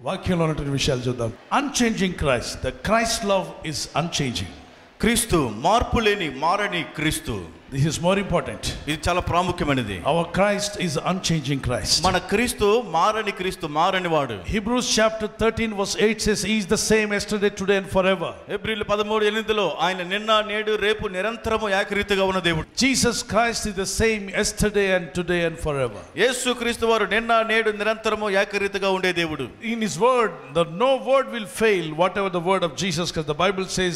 వాక్యంలో ఉన్నటువంటి విషయాలు చూద్దాం. Unchanging Christ. The Christ love is unchanging. క్రీస్తు మార్పు లేని మారని క్రీస్తు. This is more important. ఇది చాలా ప్రాముఖ్యమైనది. Our Christ is unchanging Christ. మన క్రీస్తు మారని క్రీస్తు, మారని వాడు. Hebrews chapter 13 verse 8 says he is the same yesterday, today and forever. హెబ్రీయులు 13:8లో ఆయన నిన్న నేడు రేపు నిరంతరము ఏకరీతిగా ఉన్న దేవుడు. Jesus Christ is the same yesterday and today and forever. యేసు క్రీస్తు వారు నిన్న నేడు నిరంతరము ఏకరీతిగా ఉండే దేవుడు. In his word, no word will fail, whatever the word of Jesus, because the Bible says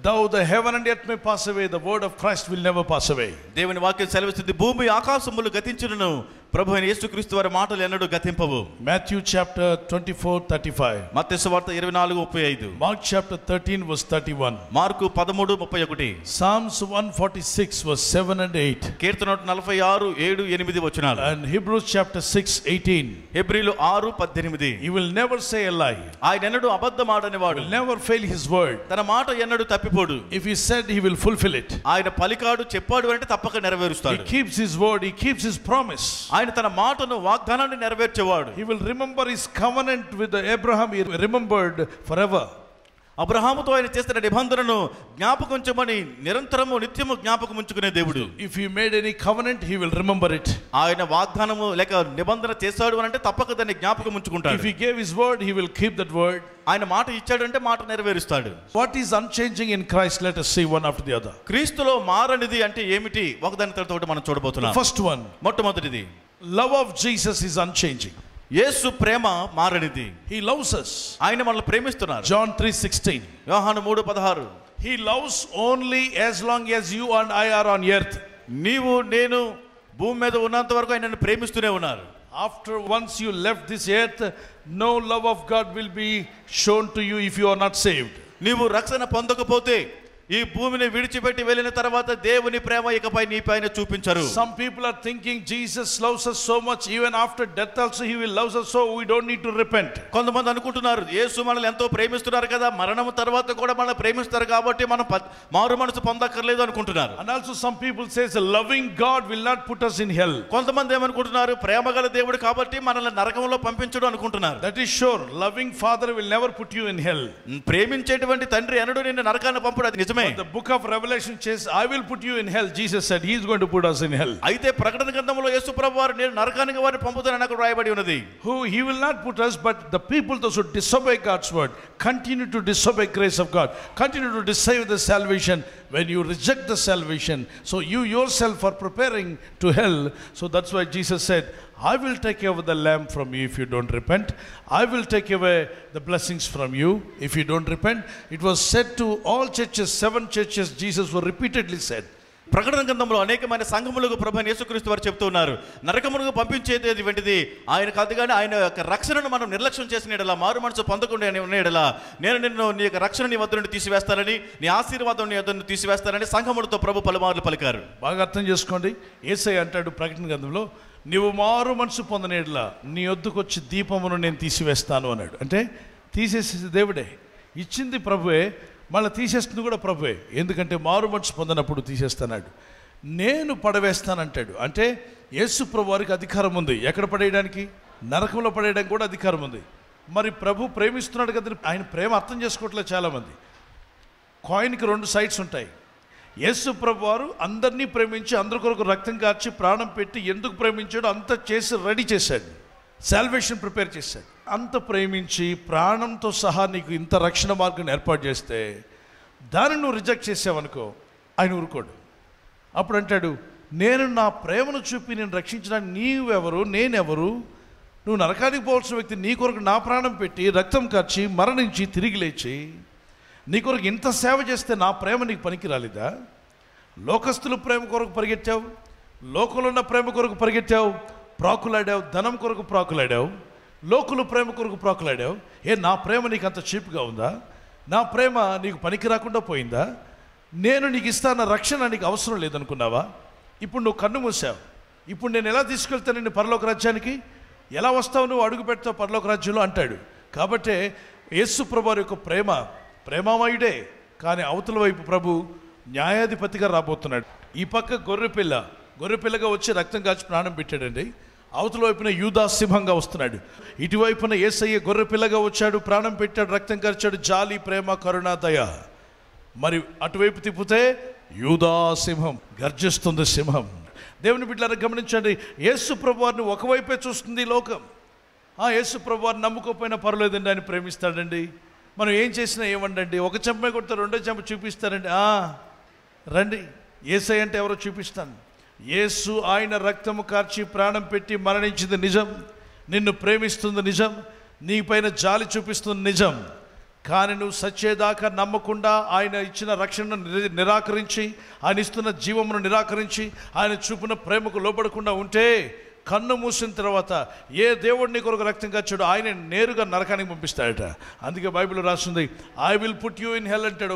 though the heaven and earth may pass away, the word of Christ will never pass away. దేవుని వాక్యం సెలవిస్తుంది, భూమి ఆకాశములు గతించును, ప్రభు అయిన యేసుక్రీస్తు వారి మాటలు ఎన్నడూ గతింపవు. Matthew chapter 24:35. మత్తయి సువార్త 24:35. Mark chapter 13 verse 31. Mark 13:31. Psalms 146 verse 7 and 8. కీర్తన 46 7 8 వచనాలు. And Hebrews chapter 6:18. హెబ్రీయులు 6:18. He will never say a lie. ఆయన ఎన్నడూ అబద్ధం ఆడని వాడు. Will never fail his word. తన మాట ఎన్నడూ తప్పిపోడు. If he said, he will fulfill it. ఆయన పలికాడు, చెప్పాడు అంటే తప్పక నెరవేరుస్తాడు. He keeps his word, he keeps his promise. ఆయన తన మాటను, వాగ్దానాన్ని నెరవేర్చేవాడు. He will remember his covenant with Abraham. He remembered forever. అబ్రహాముతో ఆయన చేసిన నిబంధనను జ్ఞాపకం ఉంచమని నిరంతరము నిత్యము జ్ఞాపకం ఉంచుకునే దేవుడు. If he made any covenant, he will remember it. ఆయన వాగ్దానము లేక నిబంధన చేశాడు అని అంటే తప్పక దాన్ని జ్ఞాపకం ఉంచుకుంటాడు. If he gave his word, he will keep that word. ఆయన మాట ఇచ్చాడు అంటే మాట నెరవేరుస్తాడు. What is unchanging in Christ? Let us see one after the other. క్రీస్తులో మారనిది అంటే ఏమిటి? ఒకదాని తర్వాత ఒకటి మనం చూడబోతున్నాం. The first one, మొట్టమొదటిది, love of Jesus is unchanging. Yesu Prema మారనిది. He loves us. ఆయన మనల్ని ప్రేమిస్తున్నారు. John 3:16. యోహాను 3:16. He loves only as long as you and I are on earth. నీవు నేను భూమి మీద ఉన్నంత వరకు ఆయన నిన్ను ప్రేమిస్తూనే ఉన్నారు. After once you left this earth, no love of God will be shown to you if you are not saved. నీవు రక్షణ పొందకపోతే, ఈ భూమిని విడిచిపెట్టి వెళ్ళిన తర్వాత దేవుని ప్రేమ ఇకపై నీ పైన చూపించరు. Some people are thinking Jesus loves us so much, even after death also he will love us, so we don't need to repent. కొంతమంది అనుకుంటున్నారు, యేసు మనల్ని ఎంతో ప్రేమిస్తున్నారు కదా, మరణం తర్వాత కూడా మనల్ని ప్రేమిస్తారు కాబట్టి మనం మారు మనసు పొందక్కర్లేదు అనుకుంటున్నారు. And also some people says a loving God will not put us in hell. కొంతమంది ఏమనుకుంటున్నారు, ప్రేమగల దేవుడు కాబట్టి మనల్ని నరకంలో పంపించడు అనుకుంటున్నారు. That is sure. Loving father will never put you in hell. ప్రేమించేటువంటి తండ్రి ఎన్నడూ నిన్ను నరకాన్ని పంపడు, అది నిజమే. The book of Revelation says, I will put you in hell. Jesus said he is going to put us in hell. అయితే ప్రకటన గ్రంథంలో యేసు ప్రభువు వారు నేను నరకానికి వారిని పంపుతానని అక్కడ రాయబడి ఉన్నది. Who he will not put us, but the people those who disobey God's word, continue to disobey grace of God, continue to disobey the salvation. When you reject the salvation, so you yourself are preparing to hell. So that's why Jesus said, I will take away the lamb from you if you don't repent. I will take away the blessings from you if you don't repent. It was said to all churches, 7 churches, Jesus was repeatedly said. ప్రకటన గ్రంథంలో అనేకమైన సంఘములకు ప్రభువైన యేసుక్రీస్తు వారు చెప్తూ ఉన్నారు, నరకమునకు పంపించేది వెంటిది ఆయన కాదు, కానీ ఆయన యొక్క రక్షణను మనం నిర్లక్ష్యం చేసిన ఎడలా, మారు మనసు పొందకుండా ఉన్న ఎడలా నేను నిన్ను నీ యొక్క రక్షణ నీ వద్ద నుండి తీసివేస్తానని, నీ ఆశీర్వాదం నీ వద్ద నుండి తీసివేస్తానని సంఘములతో ప్రభు పలుమార్లు పలికారు. బాగా అర్థం చేసుకోండి. యేసయ్య అంటాడు ప్రకటన గ్రంథంలో, నీవు మారు మనసు పొందనేట్లా నీ వద్దకు వచ్చి దీపమును నేను తీసివేస్తాను అన్నాడు. అంటే తీసేసేది దేవుడే, ఇచ్చింది ప్రభువే, మళ్ళీ తీసేస్తుంది కూడా ప్రభువే. ఎందుకంటే మారు మనసు పొందినప్పుడు తీసేస్తాడు. నేను పడవేస్తానంటాడు. అంటే యేసు ప్రభు వారికి అధికారం ఉంది. ఎక్కడ పడేయడానికి? నరకంలో పడేయడానికి కూడా అధికారం ఉంది. మరి ప్రభు ప్రేమిస్తున్నాడు కదా, ఆయన ప్రేమ అర్థం చేసుకోవట్లేదు చాలామంది. కాయిన్కి 2 సైడ్స్ ఉంటాయి. యేసు ప్రభు వారు అందరినీ ప్రేమించి అందరి కొరకు రక్తం కార్చి ప్రాణం పెట్టి ఎందుకు ప్రేమించాడో అంత చేసి రెడీ చేశాడు. సాల్వేషన్ ప్రిపేర్ చేశాడు. అంత ప్రేమించి ప్రాణంతో సహా నీకు ఇంత రక్షణ మార్గం ఏర్పాటు చేస్తే దాన్ని నువ్వు రిజెక్ట్ చేసావనుకో, ఆయన ఊరుకోడు. అప్పుడు అంటాడు, నేను నా ప్రేమను చూపి నేను రక్షించడానికి నీవెవరు, నేనెవరు? నువ్వు నరకానికి పోవాల్సిన వ్యక్తి, నీ కొరకు నా ప్రాణం పెట్టి రక్తం కార్చి మరణించి తిరిగి లేచి నీ కొరకు ఇంత సేవ చేస్తే నా ప్రేమ నీకు పనికి రాలేదా? లోకస్తుల ప్రేమ కొరకు పరిగెత్తావు, లోకంలో ఉన్న ప్రేమ కొరకు పరిగెత్తావు, ప్రాకులాడావు, ధనం కొరకు ప్రాకులాడావు, లోకుల ప్రేమ కొరకు ప్రాకులాడావు. నా ప్రేమ నీకు అంత చీప్గా ఉందా? నా ప్రేమ నీకు పనికి రాకుండా పోయిందా? నేను నీకు ఇస్తాన రక్షణ నీకు అవసరం లేదనుకున్నావా? ఇప్పుడు నువ్వు కన్ను మూసావు. ఇప్పుడు నేను ఎలా తీసుకెళ్తాను నిన్ను పరలోక రాజ్యానికి? ఎలా వస్తావు నువ్వు, అడుగు పెడతావు పరలోక రాజ్యంలో అంటాడు. కాబట్టే యేసు ప్రభు యొక్క ప్రేమ ప్రేమామయుడే, కానీ అవతల వైపు ప్రభు న్యాయాధిపతిగా రాబోతున్నాడు. ఈ పక్క గొర్రెపిల్లగా వచ్చి రక్తం కాచి ప్రాణం పెట్టాడండి. అవతల వైపున యూదా సింహంగా వస్తున్నాడు, ఇటువైపున యేసయ్య గొర్రె పిల్లగా వచ్చాడు, ప్రాణం పెట్టాడు, రక్తం ఖర్చాడు, జాలి, ప్రేమ, కరుణ, దయ. మరి అటువైపు తిప్పితే యూదా సింహం, గర్జిస్తుంది సింహం. దేవుని బిడ్డలారా గమనించండి, యేసు ప్రభువారిని ఒకవైపే చూస్తుంది లోకం. యేసు ప్రభువారిని నమ్ముకోపోయినా పర్వాలేదండి, ఆయన ప్రేమిస్తాడండి. మనం ఏం చేసినా ఏమండండి, ఒక చెంపే కొడితే రెండో చెంప చూపిస్తారండి. రండి, యేసయ్య అంటే ఎవరో చూపిస్తాను. యేసు ఆయన రక్తము కార్చి ప్రాణం పెట్టి మరణించింది నిజం, నిన్ను ప్రేమిస్తుంది నిజం, నీ పైన జాలి చూపిస్తుంది నిజం. కానీ నువ్వు సచ్చేదాకా నమ్మకుండా, ఆయన ఇచ్చిన రక్షణను నిరాకరించి, ఆయన ఇస్తున్న జీవమును నిరాకరించి, ఆయన చూపిన ప్రేమకు లోబడకుండా ఉంటే, కన్ను మూసిన తర్వాత ఏ దేవుడిని కొరకు రక్తం ఖర్చాడు ఆయన నేరుగా నరకానికి పంపిస్తాడట. అందుకే బైబిల్ రాస్తుంది, I will put you in హెల్ అంటాడు.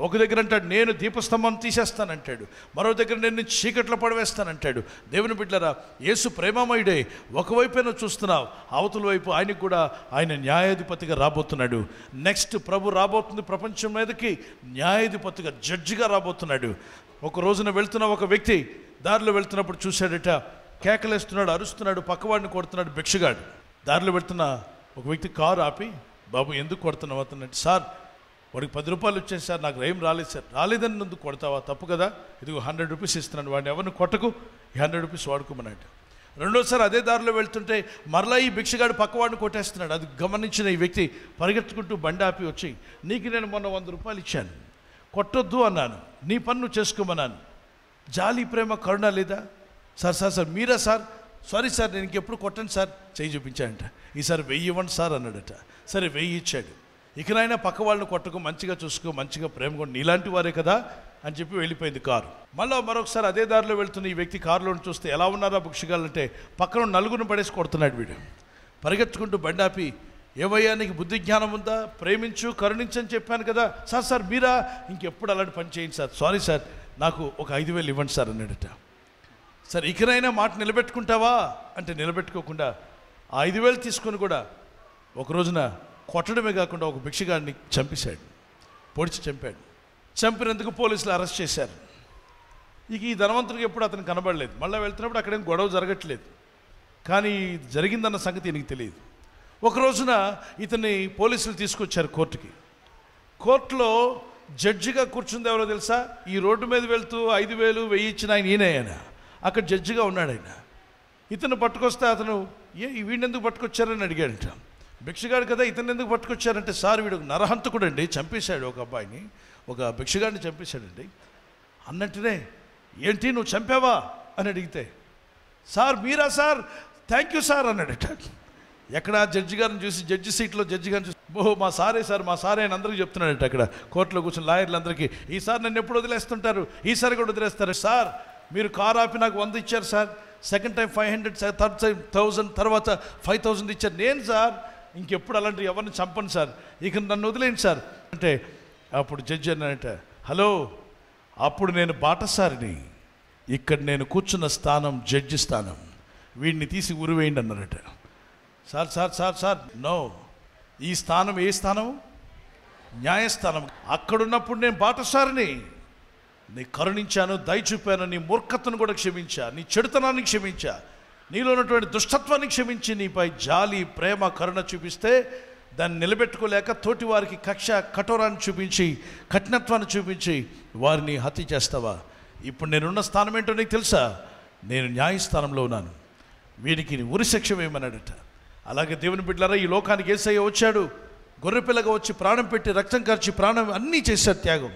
ఒక దగ్గర అంటాడు, నేను దీపస్తంభం తీసేస్తానంటాడు. మరో దగ్గర నేను చీకట్లో పడవేస్తానంటాడు. దేవుని బిడ్డలారా, యేసు ప్రేమమయుడే. ఒకవైపైనా చూస్తున్నావు, అవతల వైపు ఆయనకు కూడా ఆయన న్యాయాధిపతిగా రాబోతున్నాడు. నెక్స్ట్ ప్రభు రాబోతుంది ప్రపంచం మీదకి, న్యాయాధిపతిగా, జడ్జిగా రాబోతున్నాడు. ఒక రోజున వెళ్తున్న ఒక వ్యక్తి దారిలో వెళ్తున్నప్పుడు చూశాడట, కేకలేస్తున్నాడు, అరుస్తున్నాడు, పక్కవాడిని కొడుతున్నాడు. భిక్షగాడు దారిలో వెళ్తున్న ఒక వ్యక్తి కారు ఆపి, బాబు ఎందుకు కొడుతున్నావు అతనంటే, సార్ వాడికి 10 రూపాయలు వచ్చాయి సార్, నాకు ఏం రాలేదు సార్. రాలేదని నువ్వు కొడతావా, తప్పు కదా, ఇది 100 రూపీస్ ఇస్తున్నాను, వాడిని ఎవరిని కొట్టకు, ఈ 100 రూపీస్ వాడుకోమన్నాడు. రెండోసారి అదే దారిలో వెళ్తుంటే మరలా ఈ భిక్షగాడు పక్కవాడిని కొట్టేస్తున్నాడు. అది గమనించిన ఈ వ్యక్తి పరిగెత్తుకుంటూ బండి ఆపి వచ్చి, నీకు నేను మొన్న 100 రూపాయలు ఇచ్చాను, కొట్టొద్దు అన్నాను, నీ పని నువ్వు చేసుకోమన్నాను, జాలి, ప్రేమ, కరుణ లేదా? సార్ మీరా సార్? సారీ సార్, నేను ఇంకెప్పుడు కొట్టండి సార్, చేయి చూపించాడంట. ఈసారి 1000 ఇవ్వండి సార్ అన్నాడట. సరే 1000 ఇచ్చాడు. ఇకనైనా పక్క వాళ్ళని కొట్టకు, మంచిగా చూసుకో, మంచిగా ప్రేమ కూడా, నీలాంటి వారే కదా అని చెప్పి వెళ్ళిపోయింది కారు. మళ్ళీ మరొకసారి అదే దారిలో వెళ్తున్న ఈ వ్యక్తి కారులో చూస్తే, ఎలా ఉన్నారా భిక్షగాలంటే, పక్కన 4 పడేసి కొడుతున్నాడు వీడు. పరిగెత్తుకుంటూ బండి ఆపి, ఏవయ్యా నీకు బుద్ధి జ్ఞానం ఉందా, ప్రేమించు, కరుణించని చెప్పాను కదా. సార్ మీరా, ఇంకెప్పుడు అలాంటి పని చేయండి సార్, సారీ సార్, నాకు ఒక 5000 ఇవ్వండి సార్ అన్నాడట. సరే ఇకనైనా మాట నిలబెట్టుకుంటావా అంటే నిలబెట్టుకోకుండా 5000 తీసుకొని కూడా ఒక రోజున కొట్టడమే కాకుండా ఒక భిక్షగాడిని చంపేశాడు, పొడిచి చంపాడు. చంపినందుకు పోలీసులు అరెస్ట్ చేశారు. ఈ ధనవంతుడికి ఎప్పుడు అతను కనబడలేదు. మళ్ళీ వెళ్తున్నప్పుడు అక్కడేం గొడవ జరగట్లేదు, కానీ జరిగిందన్న సంగతి ఈయనకి తెలియదు. ఒక రోజున ఇతన్ని పోలీసులు తీసుకొచ్చారు కోర్టుకి. కోర్టులో జడ్జిగా కూర్చుంది ఎవరో తెలుసా? ఈ రోడ్డు మీద వెళ్తూ 5000, 1000 ఇచ్చిన ఆయన అక్కడ జడ్జిగా ఉన్నాడు. ఆయన ఇతను పట్టుకొస్తే అతను, వీడిని ఎందుకు పట్టుకొచ్చారని అడిగాడంట. భిక్షగాడు కదా, ఇతను ఎందుకు పట్టుకొచ్చారంటే, సార్ వీడు నరహంతకుడు అండి, చంపేశాడు, ఒక అబ్బాయిని, ఒక భిక్షగాడిని చంపేశాడండి అన్నట్టునే. ఏంటి నువ్వు చంపావా అని అడిగితే, sir Meera sir, thank you sir అన్నాడట. ఎక్కడ జడ్జి గారిని చూసి, జడ్జి సీట్లో జడ్జి గారిని చూసి, ఓహో మా సారే సార్, మా సారే అని అందరికీ చెప్తున్నాడట. అక్కడ కోర్టులో కూర్చొని లాయర్లందరికీ, ఈసారి నన్ను ఎప్పుడు వదిలేస్తుంటారు, ఈసారి కూడా వదిలేస్తారు సార్, మీరు కారు ఆపి నాకు 100 ఇచ్చారు sir, second time 500, third time 1000, తర్వాత 5000 ఇచ్చారు, నేను సార్ ఇంకెప్పుడు అలాంటి ఎవరిని చంపను సార్, ఇక నన్ను వదిలేండి సార్ అంటే, అప్పుడు జడ్జి అన్నాడంట, హలో, అప్పుడు నేను బాటసారిని, ఇక్కడ నేను కూర్చున్న స్థానం జడ్జి స్థానం, వీడిని తీసి ఉరివేయండి అన్నారట. సార్ నో, ఈ స్థానం ఏ స్థానం? న్యాయస్థానం. అక్కడున్నప్పుడు నేను బాటసారిని, నీ కరుణించాను, దయ చూపాను, నీ మూర్ఖతను కూడా క్షమించా, నీ చెడుతనాన్ని క్షమించా, నీలో ఉన్నటువంటి దుష్టత్వాన్ని క్షమించి నీపై జాలి, ప్రేమ, కరుణ చూపిస్తే దాన్ని నిలబెట్టుకోలేక తోటి వారికి కక్ష, కఠోరాన్ని చూపించి, కఠినత్వాన్ని చూపించి వారిని హత్య చేస్తావా? ఇప్పుడు నేనున్న స్థానం ఏంటో నీకు తెలుసా? నేను న్యాయస్థానంలో ఉన్నాను, వీరికి ఉరిశిక్ష వేయమన్నాడట. అలాగే దేవుని బిడ్డలారా, ఈ లోకానికి యేసయ్య వచ్చాడు, గొర్రెపిల్లగా వచ్చి ప్రాణం పెట్టి, రక్తం కార్చి, ప్రాణం అన్నీ చేశాడు త్యాగం.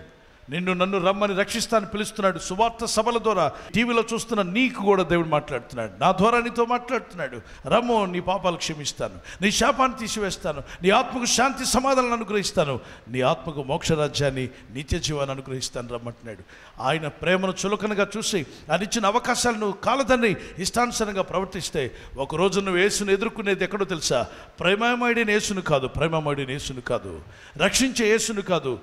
నిన్ను నన్ను రమ్మని రక్షిస్తాను పిలుస్తున్నాడు. సువార్త సభల ద్వారా టీవీలో చూస్తున్న నీకు కూడా దేవుడు మాట్లాడుతున్నాడు, నా ద్వారా నీతో మాట్లాడుతున్నాడు. రమ్ము, నీ పాపాలు క్షమిస్తాను, నీ శాపాన్ని తీసివేస్తాను, నీ ఆత్మకు శాంతి సమాధానాన్ని అనుగ్రహిస్తాను, నీ ఆత్మకు మోక్షరాజ్యాన్ని, నిత్య జీవాన్ని అనుగ్రహిస్తాను రమ్మంటున్నాడు. ఆయన ప్రేమను చులకనగా చూసి ఆయన ఇచ్చిన అవకాశాలను కాలదాన్ని ఇష్టానుసారంగా ప్రవర్తిస్తే ఒకరోజు నువ్వు యేసును ఎదుర్కొనేది ఎక్కడో తెలుసా? ప్రేమమయుడైన యేసును కాదు, ప్రేమమయుడైన యేసును కాదు, రక్షించే యేసును కాదు,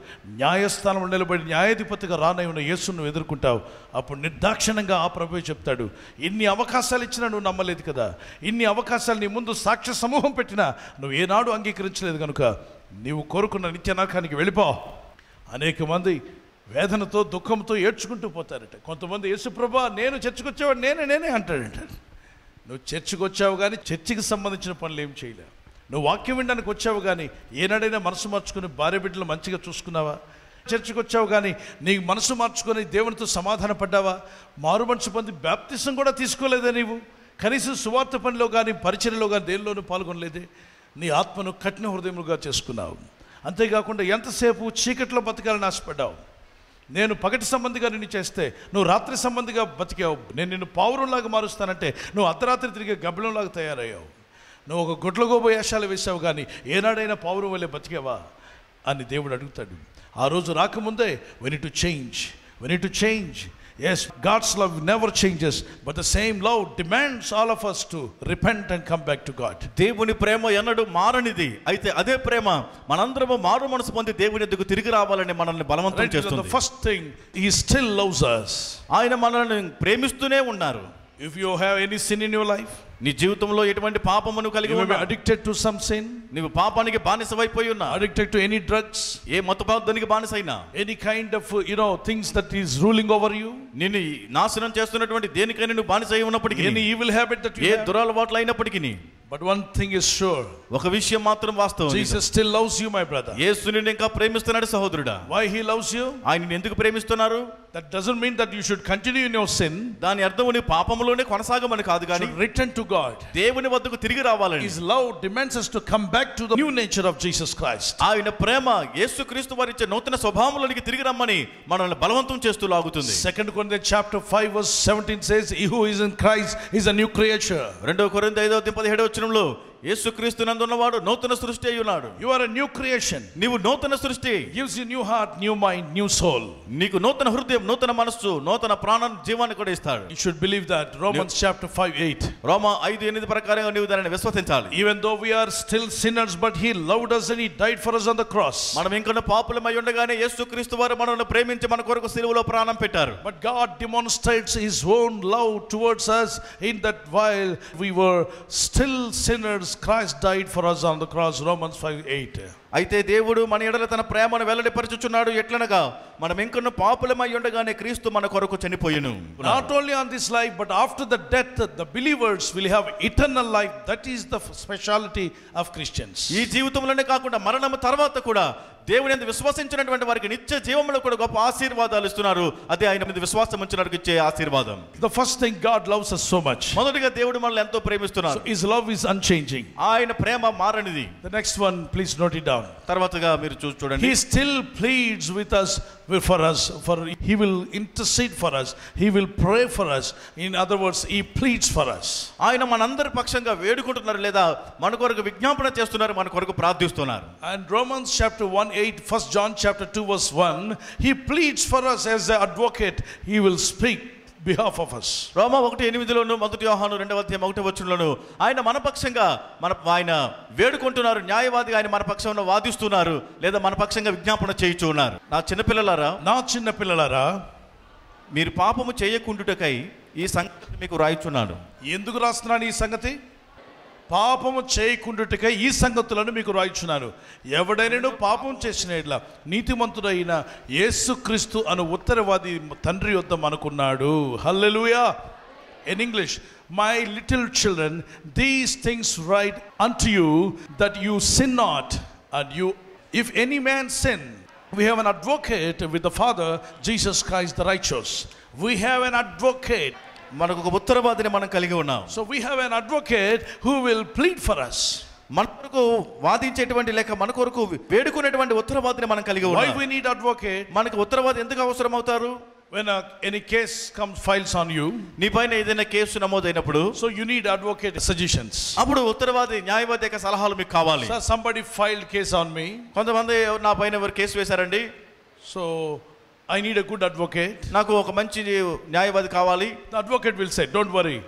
న్యాయస్థానంలో నిలబడి న్యాయాధిపతిగా రానై ఉన్న యేసును ఎదుర్కొంటావు. అప్పుడు నిర్దాక్షిణంగా ఆ ప్రభువే చెప్తాడు, ఇన్ని అవకాశాలు ఇచ్చినా నువ్వు నమ్మలేదు కదా, ఇన్ని అవకాశాలు నీ ముందు సాక్ష్య సమూహం పెట్టినా నువ్వు ఏనాడు అంగీకరించలేదు కనుక నీవు కోరుకున్న నిత్య నరకానికి వెళ్ళిపో. అనేక మంది వేదనతో, దుఃఖంతో ఏడ్చుకుంటూ పోతారట. కొంతమంది, యేసు ప్రభువా నేను చర్చకొచ్చేవాడు నేనే అంటాడట. నువ్వు చర్చికి వచ్చావు కానీ చర్చికి సంబంధించిన పనులు ఏం చేయలేవు. నువ్వు వాక్యం వినడానికి వచ్చావు కానీ ఏనాడైనా మనసు మార్చుకుని భార్య బిడ్డలు మంచిగా చూసుకున్నావా? చర్చికి వచ్చావు కానీ నీ మనసు మార్చుకొని దేవునితో సమాధాన పడ్డావా? మారు మనసు పొంది బాప్తిసం కూడా తీసుకోలేదా నీవు? కనీసం సువార్త పనిలో కానీ పరిచర్యలో కానీ దేనిలోనూ పాల్గొనలేదే. నీ ఆత్మను కఠిన హృదయములుగా చేసుకున్నావు. అంతేకాకుండా ఎంతసేపు చీకట్లో బతకాలని ఆశపడ్డావు. నేను పగటి సంబంధిగా నిన్ను చేస్తే నువ్వు రాత్రి సంబంధిగా బతికావు. నేను నిన్ను పావురంలాగా మారుస్తానంటే నువ్వు అర్ధరాత్రి తిరిగే గబ్బిలంలాగా తయారయ్యావు. నువ్వు ఒక గుడ్లగోబో వేషాలు వేసావు కానీ ఏనాడైనా పావురం వల్లే బతికావా అని దేవుడు అడుగుతాడు. ఆ రోజు రాకముందే we need to change. Yes, God's love never changes, but the same love demands all of us to repent and come back to God. దేవుని ప్రేమ ఎన్నడూ మారనిది. అయితే అదే ప్రేమ మనందరము మారు మనసు పొంది దేవుని ఎదుగు తిరిగి రావాలని మనల్ని బలవంతం చేస్తుంది. The first thing, he still loves us. ఆయన మనల్ని ప్రేమిస్తూనే ఉన్నారు. If you have any sin in your life, నీ జీవితంలో ఎటువంటి పాపమును కలిగి you may be ఉన్నావు, addicted to some sin, నీవు పాపానికి బానిసవైపోయి ఉన్నావు, addicted to any drugs, ఏ మత్తు పదార్థానికి బానిసైనా, any kind of things that is ruling over you, నిన్ను నాశనం చేస్తున్నటువంటి దేనికైనా నువ్వు బానిస అయి ఉన్నప్పటికీ, any evil habit that you A have. దురలవాట్లు అయినప్పటికీ, But one thing is sure, ఒక విషయం మాత్రం వాస్తవం, Jesus still loves you, my brother. యేసు నిన్ను ఇంకా ప్రేమిస్తున్నాడు సహోదరుడా. Why he loves you? ఆయన నిన్ను ఎందుకు ప్రేమిస్తున్నారు? That doesn't mean that you should continue in your sin. దాని అర్థం నీ పాపములోనే కొనసాగమని కాదు, కానీ Should return to God. దేవుని వద్దకు తిరిగి రావాలని. His love demands us to come back to the new nature of Jesus Christ. ఆయన ప్రేమ యేసుక్రీస్తు వారిచ్చే నూతన స్వభావంలోనికి తిరిగి రమ్మని మనల్ని బలవంతం చేస్తూ లాగుతుంది. 2 Corinthians chapter 5 verse 17 says, he who is in Christ is a new creature. 2 కొరింథీ 5:17 వచనంలో యేసుక్రీస్తు నందున్నవాడు నూతన సృష్టి అయి ఉన్నాడు. You are a new creation. నీవు నూతన సృష్టి. Gives you new heart, new mind, new soul. నీకు నూతన హృదయం, నూతన మనస్సు, నూతన ప్రాణం, జీవాన్ని కూడా ఇస్తాడు. You should believe that. Romans chapter 5:8. రోమా 5:8 ప్రకారంగా నీవు దానిని విశ్వసించాలి. Even though we are still sinners, but he loved us and he died for us on the cross. మనం ఇంకా పాపులమై ఉండగానే యేసుక్రీస్తు వారు మనల్ని ప్రేమించి మన కొరకు సిలువలో ప్రాణం పెట్టారు. But God demonstrates his own love towards us in that while we were still sinners, Christ died for us on the cross. Romans 5:8. అయితే దేవుడు మన ఎడల తన ప్రేమను వెల్లడిపరచుచున్నాడు. ఎట్లనగా మనం ఇంకను పాపులమై ఉండగానే క్రీస్తు మన కొరకు చనిపోయెను. Not only on this life, but after the death, the believers will have eternal life. That is the speciality of Christians. ఈ జీవితంలోనే కాకుండా మరణం తర్వాత కూడా దేవుని యందు విశ్వసించినటువంటి వారికి నిత్య జీవములో కూడా గొప్ప ఆశీర్వాదాలు ఇస్తున్నారు. అదే ఆయన మీద విశ్వాసం ఉంచిన వారికి ఇచ్చే ఆశీర్వాదం. The first thing, God loves us so much. మొదటిగా దేవుడు మనల్ని ఎంతో ప్రేమిస్తున్నారు. So his love is unchanging. ఆయన ప్రేమ మారనిది. The next one, please note it down. తర్వాతగా మీరు చూడండి. He still pleads with us, for he will intercede for us, he will pray for us. In other words, he pleads for us. ఆయన మనందరి పక్షంగా వేడుకుంటున్నారు, లేదా మన కొరకు విజ్ఞాపన చేస్తున్నారు, మన కొరకు ప్రార్థిస్తున్నారు. And Romans chapter 1:8, 1 John chapter 2 verse 1, he pleads for us as an advocate. He will speak behalf of us. రోమా 1:8లోను, 1 యోహాను 2:1 ఆయన మన పక్షంగా ఆయన వేడుకుంటున్నారు. న్యాయవాదిగా ఆయన మన పక్షంలో వాదిస్తున్నారు, లేదా మన పక్షంగా విజ్ఞాపన చేయుచు ఉన్నారు. నా చిన్నపిల్లలారా, మీరు పాపము చేయకుండుటకై ఈ సంగతి మీకు రాయిచున్నాను. ఎందుకు రాస్తున్నాను ఈ సంగతి? పాపము చేయకుండుటకై ఈ సంగతులను మీకు రాయిచున్నాను. ఎవడైనా పాపం చేసిన యెడల నీతిమంతుడైన యేసుక్రీస్తు అను ఉత్తరవాది తండ్రి యొద్ద మనకున్నాడు. హల్లెలూయా. In English, my little children, these things write unto you that you sin not. And you, if any man sin, we have an advocate with the Father, Jesus Christ the righteous. We have an advocate. మనకు ఒక ఉత్తరవాదిని మనం కలిగి ఉన్నాం. So we have an advocate who will plead for us. మన కొరకు వాదించేటువంటి లేక మన కొరకు వేడుకునేటువంటి ఉత్తరవాదిని మనం కలిగి ఉన్నాం. Why we need advocate? మనకు ఉత్తరవాది ఎందుకు అవసరం అవుతారు? When any case files on you, నీ పైన ఏదైనా case నమోదైనప్పుడు, so you need advocate suggestions. అప్పుడు ఉత్తరవాది న్యాయవాది యొక్క సలహాలు మీకు కావాలి. So somebody filed case on me. కొంతమంది నా పైన ఎవరు కేసు వేశారండి, so I need a good advocate. నాకు ఒక మంచి న్యాయవాది కావాలి. The advocate will say, don't worry,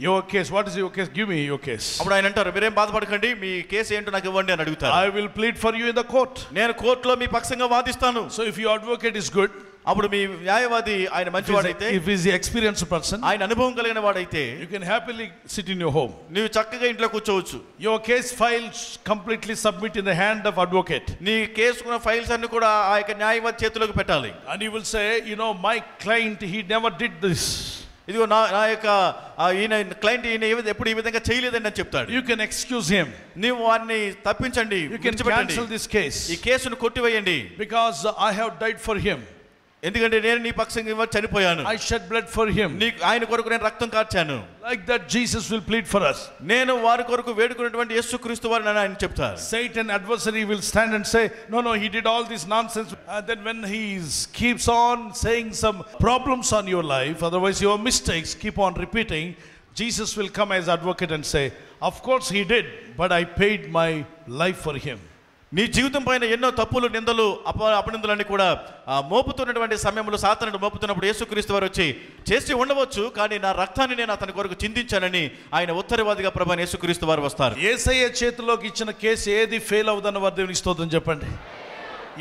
your case, what is your case? Give me your case. అప్పుడు ఆయన అంటారు, మీరేం బాధపడకండి, మీ కేసు ఏంటో నాకు ఇవ్వండి అని అడుగుతారు. I will plead for you in the court. నేను కోర్టులో మీ పక్షంగా వాదిస్తాను. So if your advocate is good, అప్పుడు మీ న్యాయవాది ఆయన మంచివాడైతే, if he is the experienced person, ఆయన అనుభవం కలిగిన వాడైతే, you can happily sit in your home. నీవు చక్కగా ఇంట్లో కూర్చోవచ్చు. Your case files completely submit in the hand of advocate. నీ కేసుకున్న ఫైల్స్ అన్ని కూడా ఆ యొక్క న్యాయవాది చేతిలోకి పెట్టాలి. And he will say, my client, he never did this. ఇదిగో నా యొక్క ఈయన క్లయింట్ ఎప్పుడు ఈ విధంగా చేయలేదండి అని చెప్తాడు. You can excuse him. నీవు వారిని తప్పించండి, You can cancel this case. ఈ కేసును కొట్టివేయండి. Because I have died for him. ఎందుకంటే నేను నీ పక్షంగా చనిపోయాను. I shed blood for him. ఆయన కొరకు నేను రక్తం కార్చాను. Like that Jesus will plead for us. నేను వారి కొరకు వేడుకున్నటువంటి యేసుక్రీస్తు వారిని ఆయన చెప్తారు. Satan adversary will stand and say, no, he did all this nonsense. And then when he keeps on saying some problems on your life, otherwise your mistakes keep on repeating, Jesus will come as advocate and say, of course he did, but I paid my life for him. నీ జీవితం పైన ఎన్నో తప్పులు, నిందలు, అపనిందలన్నీ కూడా మోపుతున్నటువంటి సమయంలో సాతానుడు మోపుతున్నప్పుడు యేసుక్రీస్తు వారు వచ్చి చేసి ఉండవచ్చు, కానీ నా రక్తాన్ని నేను అతని కొరకు చిందించానని ఆయన ఉత్తరవాదిగా ప్రభువైన యేసుక్రీస్తు వారు వస్తారు. యేసయ్య చేతిలోకి ఇచ్చిన కేసు ఏది ఫెయిల్ అవుదన్న వారు దేవునికి స్తోత్రం చెప్పండి.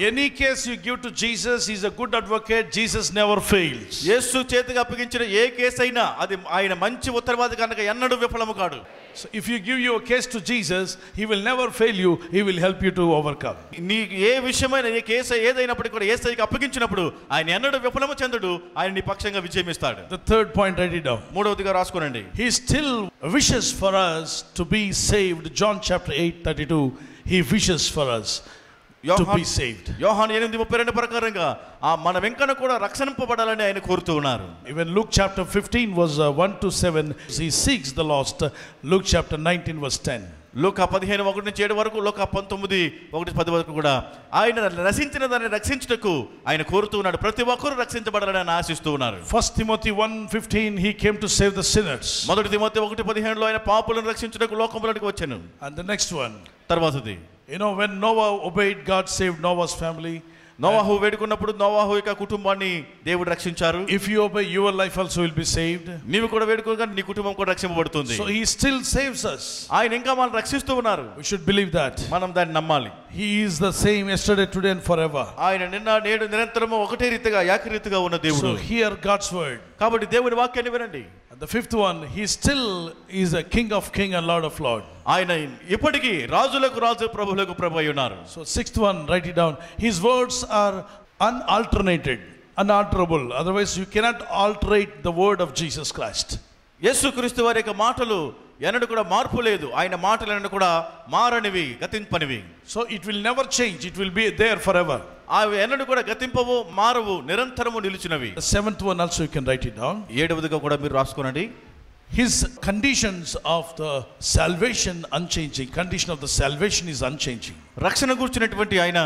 Any case you give to Jesus, he is a good advocate. Jesus never fails. యేసు చేతికి అప్పగించిన ఏ కేసు అయినా అది ఆయన మంచి ఉత్తరవాది కనుక ఎన్నడూ విఫలము కాడు. So if you give your case to Jesus, he will never fail you. He will help you to overcome. నీ ఏ విషయమైన ఏ కేసు ఏదైనప్పటికీ కూడా యేసయ్యకి అప్పగించినప్పుడు ఆయన ఎన్నడూ విఫలము చెందడు, ఆయన నీ పక్షంగా విజయం ఇస్తాడు. The third point, write it down. మూడవదిగా రాసుకోనండి. He still wishes for us to be saved. John chapter 8:32. He wishes for us to be saved. యోహాను 8:32 ప్రకారంగా మనం ఇంకను కూడా రక్షింపబడాలని ఆయన కోరుతూ ఉన్నారు. Even Luke chapter 15 verse 1 to 7, he seeks the lost. Luke chapter 19 verse 10. లూకా 15:1-7 వరకు, లూకా 19:1-10 వరకు కూడా ఆయన రక్షించిన దాన్ని రక్షించుటకు ఆయన కోరుతూ ఉన్నాడు. ప్రతి ఒక్కరూ రక్షించబడాలని ఆయన ఆశిస్తూ ఉన్నారు. 1 Timothy 1:15, he came to save the sinners. మొదటి తిమోతి 1:15 ఆయన పాపులను రక్షించుటకు లోకములోనికి వచ్చెను. And the next one, తర్వాతది, when Noah obeyed, God saved Noah's family. నోవాహు వేడుకున్నప్పుడు నోవాహు యొక్క కుటుంబాన్ని దేవుడు రక్షించారు. If you obey, your life also will be saved. నీవు కూడా వేడుకోగా నీ కుటుంబం కూడా రక్షింపబడుతుంది. So he still saves us. ఆయన ఇంకా మనల్ని రక్షిస్తూ ఉన్నారు. We should believe that. మనం దాన్ని నమ్మాలి. He is the same yesterday, today and forever. ఆయన నిన్న నేడు నిరంతరము ఒకటే రీతిగా ఏకరీతిగా ఉన్న దేవుడు. So hear God's word. కాబట్టి దేవుని వాక్యాన్ని వినండి. And the fifth one, he still is a king of king and lord of lord. ఆయన ఇప్పటికీ రాజులకు రాజు, ప్రభువులకు ప్రభు అయి ఉన్నారు. So sixth one, write it down. His words are unalterable. Otherwise you cannot alterate the word of Jesus Christ. యేసుక్రీస్తు వారి యొక్క మాటలు ఎన్నడూ కూడా మార్పు లేదు. ఆయన మాటలు ఎన్నడూ కూడా మారనివి, గతింపనివి. So it will never change. It will be there forever. అవి ఎన్నడూ కూడా గతింపవు, మారవు, నిరంతరము నిలిచినవి. The seventh one also you can write it down. 7వదిగా కూడా మీరు రాసుకోనండి. His conditions of the salvation unchanging. Condition of the salvation is unchanging. రక్షణ గురించినటువంటి ఆయన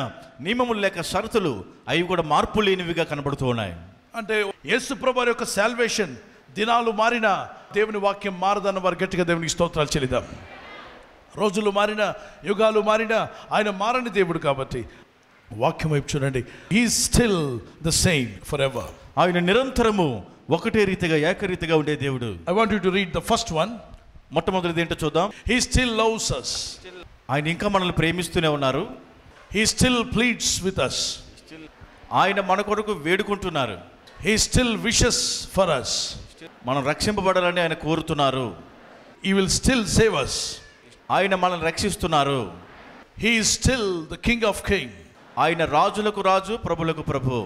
నియమములు లేక షరతులు అవి కూడా మార్పు లేనివిగా కనబడుతూ ఉన్నాయి. అంటే యేసు ప్రభువు యొక్క సాల్వేషన్ దినాలు మారినా దేవుని వాక్యం మారదన్న వారు గట్టిగా దేవునికి స్తోత్రాలు చెల్లిద్దాం. రోజులు మారినా, యుగాలు మారినా ఆయన మారని దేవుడు కాబట్టి వాక్యం వైపు చూడండి. He is still the same forever. ఆయన నిరంతరము ఒకటే రీతిగా ఏకరీతిగా ఉండే దేవుడు. I want you to read the first one. మొట్టమొదటిది ఏంటో చూద్దాం. He still loves us. ఆయన ఇంకా మనల్ని ప్రేమిస్తూనే ఉన్నారు. He still pleads with us. ఆయన మన కొరకు వేడుకుంటున్నారు. He still wishes for us. మనం రక్షింపబడాలని ఆయన కోరుతున్నారు. He will still save us. ఆయన మనల్ని రక్షిస్తున్నారు. He is still the King of Kings. ఆయన రాజులకు రాజు, ప్రభులకు ప్రభు.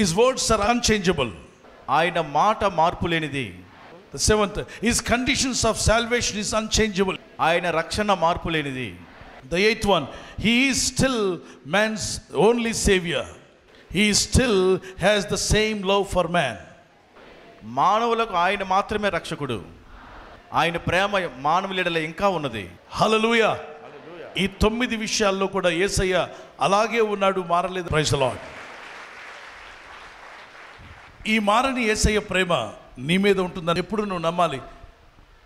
His words are unchangeable. ఆయన మాట మార్పు లేనిది. The seventh, his conditions of salvation is unchangeable. ఆయన రక్షణ మార్పు లేనిది. The eighth one, he is still man's only savior. He still has the same love for man. మానవులకు ఆయన మాత్రమే రక్షకుడు. ఆయన ప్రేమ మానవుల ఇంకా ఉన్నది. హల్లెలూయా. ఈ 9 విషయాల్లో కూడా యేసయ్య అలాగే ఉన్నాడు, మారలేదు. Praise the lord. ఈ మారని యేసయ్య ప్రేమ నీ మీద ఉంటుందని ఎప్పుడు నువ్వు నమ్మాలి.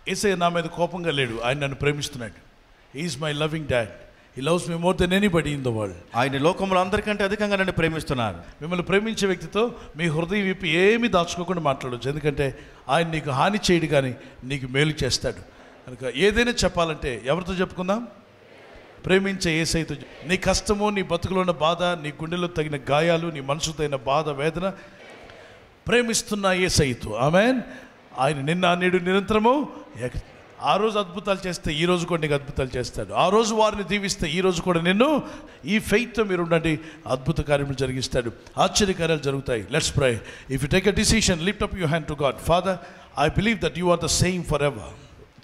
యేసయ్య నా మీద కోపంగా లేడు, ఆయన నన్ను ప్రేమిస్తున్నాడు. He is my loving dad. He loves me more than anybody in the world. ఆయన లోకంలో అందరికంటే అధికంగా నన్ను ప్రేమిస్తున్నారు. మిమ్మల్ని ప్రేమించే వ్యక్తితో మీ హృదయం విప్పి ఏమీ దాచుకోకుండా మాట్లాడవచ్చు. ఎందుకంటే ఆయన నీకు హాని చేయడు కానీ నీకు మేలు చేస్తాడు. కనుక ఏదైనా చెప్పాలంటే ఎవరితో చెప్పుకుందాం? ప్రేమించే యేసయ్యతో. నీ కష్టము, నీ బతుకులో ఉన్న బాధ, నీ గుండెలో తగిన గాయాలు, నీ మనసుతో అయిన బాధ, వేదన ప్రేమిస్తున్న యేసయ్యతో. ఆమేన్. ఆయన నిన్న నేడు నిరంతరము ఆ రోజు అద్భుతాలు చేస్తే ఈ రోజు కూడా నీకు అద్భుతాలు చేస్తాడు. ఆ రోజు వారిని దీవిస్తే ఈ రోజు కూడా నిన్ను ఈ ఫెయిత్తో మీరు ఉండండి, అద్భుత కార్యములు జరిగిస్తాడు, ఆశ్చర్యకార్యాలు జరుగుతాయి. Let's pray. If you take a decision, lift up your hand to God. Father, I believe that you are the same forever.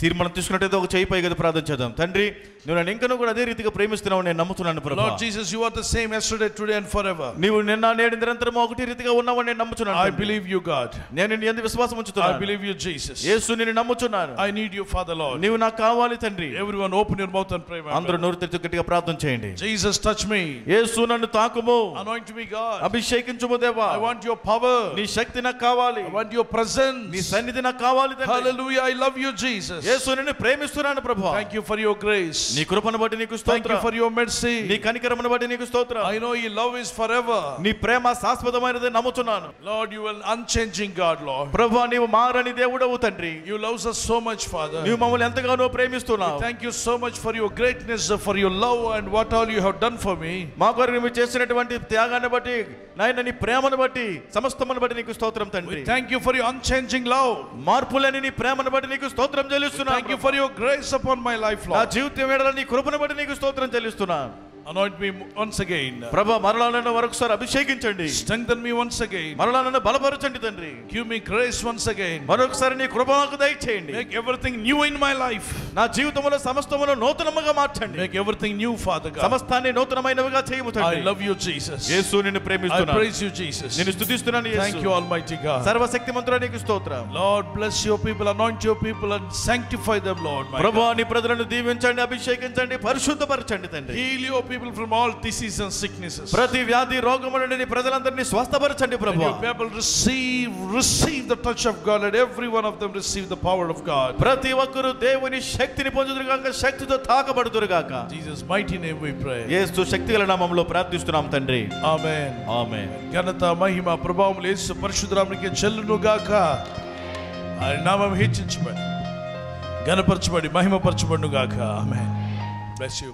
తీర్మానం తీసుకున్నట్టయితే ఒక చేయి పై కదా ప్రార్థన చేద్దాం. తండ్రి, నువ్వు నన్ను ఇంకా కూడా అదే రీతిగా ప్రేమిస్తున్నావు నేను నమ్ముతున్నాను ప్రభువా. Lord Jesus, you are the same yesterday, today and forever. నీవు నిన్న నేడు నిరంతరం ఒకటి రీతిగా ఉన్నావు నేను నమ్ముతున్నాను. I believe you, God. నేను నీ యందు విశ్వాసం ఉంచుతున్నాను. I believe you, Jesus. యేసు నిన్ను నమ్ముతున్నాను. I need you, Father Lord. నీవు నాకు కావాలి తండ్రి. Everyone open your mouth and pray. అందరూ నోరు తెరిచి గట్టిగా ప్రార్థన చేయండి. Jesus, touch me. యేసు నన్ను తాకుము. Anoint me, God. అభిషేకించుము దేవా. I want your power. నీ శక్తి నాకు కావాలి. I want your presence. నీ సన్నిధి నాకు కావాలి తండ్రి. Hallelujah. I love you, Jesus. యేసు నిన్ను ప్రేమిస్తున్నాను ప్రభువా. Thank you for your grace. నీ కృపను బట్టి నీకు స్తోత్రం. Thank you for your mercy. నీ కనికరమును బట్టి నీకు స్తోత్రం. I know your love is forever. నీ ప్రేమ శాశ్వతమైనది నమ్ముతున్నాను. Lord, you are unchanging God, Lord. ప్రభువా, నీవు మారని దేవుడవు తండ్రి. You love us so much, Father. నీవు మమ్మల్ని ఎంతగానో ప్రేమిస్తున్నావు. Thank you so much for your greatness, for your love and what all you have done for me. మా కొరకు నువ్వు చేసినటువంటి త్యాగాన్ని బట్టి, నాయన నీ ప్రేమను బట్టి, సమస్తమును బట్టి నీకు స్తోత్రం తండ్రి. Thank you for your unchanging love. మార్పులేని నీ ప్రేమను బట్టి నీకు స్తోత్రం చెల్లిస్తున్నాను. Thank you for your grace upon my life, నా Lord. జీవితం వేళ నీ కృపను బట్టి నీకు స్తోత్రం చెల్లిస్తున్నాను. Anoint me once again. ప్రభువా, మరలా నన్ను మరొకసారి అభిషేకించండి. Strengthen me once again. మరలా నన్ను బలపరచండి తండ్రి. Give me grace once again. మరొకసారి నీ కృప నాకు దయచేయండి. Make everything new in my life. నా జీవితంలో సమస్తమును నూతనముగా మార్చండి. Make everything new, Father God. సమస్తాన్ని నూతనమైనవిగా చేయము తండ్రి. I love you, Jesus. యేసు నిన్ను I ప్రేమిస్తున్నాను. praise you, Jesus. నిన్ను స్తుతిస్తున్నాను యేసు. Thank you, Almighty God. సర్వశక్తిమంతుడా నీకు స్తోత్రం. Lord, bless your people, anoint your people and sanctify them, Lord. My ప్రభువా, God. నీ ప్రజలను దీవించండి, అభిషేకించండి, పరిశుద్ధపరచండి తండ్రి. Heal your people from all diseases and sicknesses. ప్రతి వ్యాధి రోగము నుండి నీ ప్రజలందరినీ స్వస్థపరచండి And ప్రభువా. your people receive the touch of God. Let every one of them receive the power of God. ప్రతి ఒక్కరు దేవుని శక్తిని పొందుదురుగాక, శక్తితో తాకబడుదురుగాక. Jesus' mighty name we pray. యేసు శక్తిగల నామములో ప్రార్థిస్తున్నాం తండ్రి. Amen. ఆమేన్. ఘనత మహిమ ప్రభావములు యేసు పరిశుద్ధ నామమునకే చెల్లును గాక. ఆయన నామం హెచ్చించబడి, ఘనపరచబడి, మహిమపరచబడును గాక. Amen. Bless you.